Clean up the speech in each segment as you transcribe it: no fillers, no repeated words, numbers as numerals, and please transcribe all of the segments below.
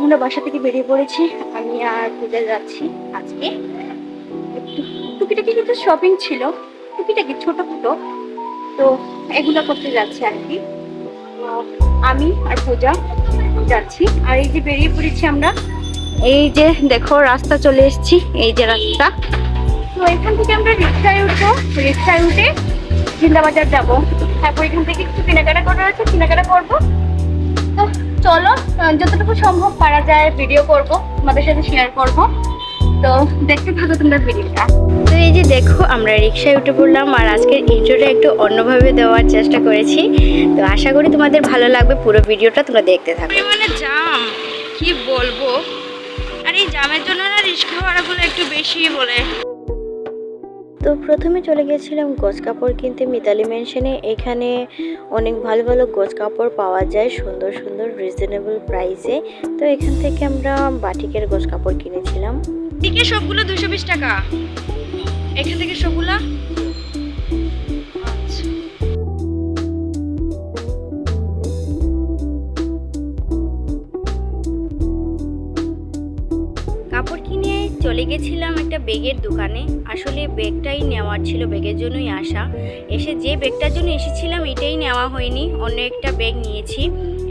আমরা বাসা থেকে বেরিয়ে পড়েছি, আমি আর পূজা যাচ্ছি। আজকে একটু টুকিটাকি কিছু শপিং ছিল, টুকিটাকি ছোট ছোটো, তো এগুলো করতে যাচ্ছি আর কি। আমি আর পূজা যাচ্ছি, আর এই যে বেরিয়ে পড়েছি আমরা। এই যে দেখো রাস্তা চলে এসেছি, এই যে রাস্তা। তো এখান থেকে আমরা রিক্সায় উঠবো, রিক্সায় উঠে জিন্দাবাজার যাবো। তারপর এখান থেকে একটু কেনাকাটা করার আছে, কেনাকাটা করবো। তো চলো, যতটুকু সম্ভব পারা যায় ভিডিও করব, তোমাদের সাথে শেয়ার করব। তো দেখতে থাকো তোমরা ভিডিওটা। তো এই যে দেখো আমরা রিক্সায় উঠে পড়লাম, আর আজকের ইন্ট্রোটা একটু অন্যভাবে দেওয়ার চেষ্টা করেছি। তো আশা করি তোমাদের ভালো লাগবে, পুরো ভিডিওটা তোমরা দেখতে থাকো। মানে জাম কি বলবো, আর এই জামের জন্য না রিক্সা ভাড়াগুলো একটু বেশি বলে। তো প্রথমে চলে গেছিলাম গোছ কাপড় কিনতে মিতালি মেনশনে। এখানে অনেক ভালো ভালো গোছ কাপড় পাওয়া যায় সুন্দর সুন্দর রিজনেবল প্রাইসে। তো এখান থেকে আমরা বাটিকের গোছ কাপড় কিনেছিলাম। এদিকে সবগুলো 220 টাকা, এখান থেকে সবগুলা। কাপড় কিনে চলে গেছিলাম একটা ব্যাগের দোকানে। আসলে ব্যাগটাই নেওয়ার ছিল, ব্যাগের জন্যই আসা। এসে যে ব্যাগটার জন্য এসেছিলাম এটাই নেওয়া হয়নি, অন্য একটা ব্যাগ নিয়েছি।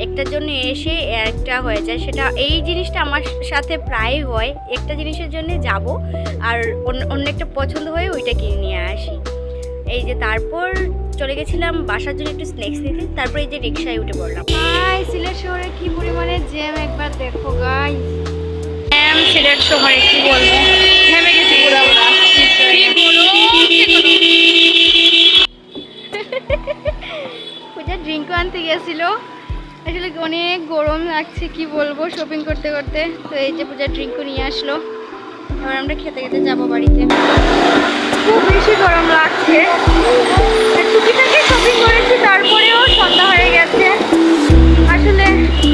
একটার জন্য এসে একটা হয়ে যায়, সেটা এই জিনিসটা আমার সাথে প্রায় হয়। একটা জিনিসের জন্য যাব আর অন্য একটা পছন্দ হয়ে ওইটা কিনে নিয়ে আসি। এই যে তারপর চলে গেছিলাম বাসার জন্য একটু স্ন্যাক্স নিতে। তারপর এই যে রিক্সায় উঠে পড়লাম। সিলেট শহরে কি পরিমাণে জ্যাম একবার দেখো গাইস। সিলেট শহরে কি বলবো, নেমে গেছি পুরো। পূজা ড্রিঙ্কও আনতে গেছিল। আসলে অনেক গরম লাগছে, কি বলবো, শপিং করতে করতে। তো এই যে পূজা ড্রিঙ্কও নিয়ে আসলো। এবার আমরা খেতে খেতে যাবো বাড়িতে। খুব বেশি গরম লাগছে, টুকিটাকি শপিং করেছি, তারপরেও সন্ধ্যা হয়ে গেছে। আসলে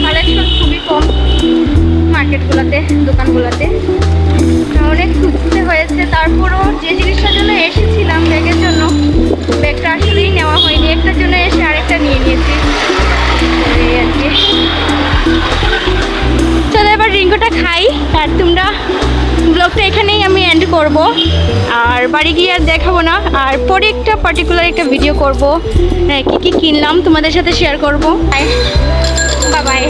কালেকশন খুবই কম মার্কেটগুলোতে, দোকানগুলোতে। অনেক খুঁজতে হয়েছে, তারপরও যে জিনিসটার জন্য এসেছিলাম ব্যাগের জন্য, ব্যাগটা আসলেই নেওয়া হয়নি। একটার জন্য এসে আরেকটা নিয়ে নিয়েছি এই আর কি। চলো এবার রিঙ্গোটা খাই, আর তোমরা ব্লগটা এখানেই আমি এন্ড করব। আর বাড়ি গিয়ে আর দেখাবো না, আর পরে একটা পার্টিকুলার একটা ভিডিও করব, কি কি কিনলাম তোমাদের সাথে শেয়ার করবো। Bye bye.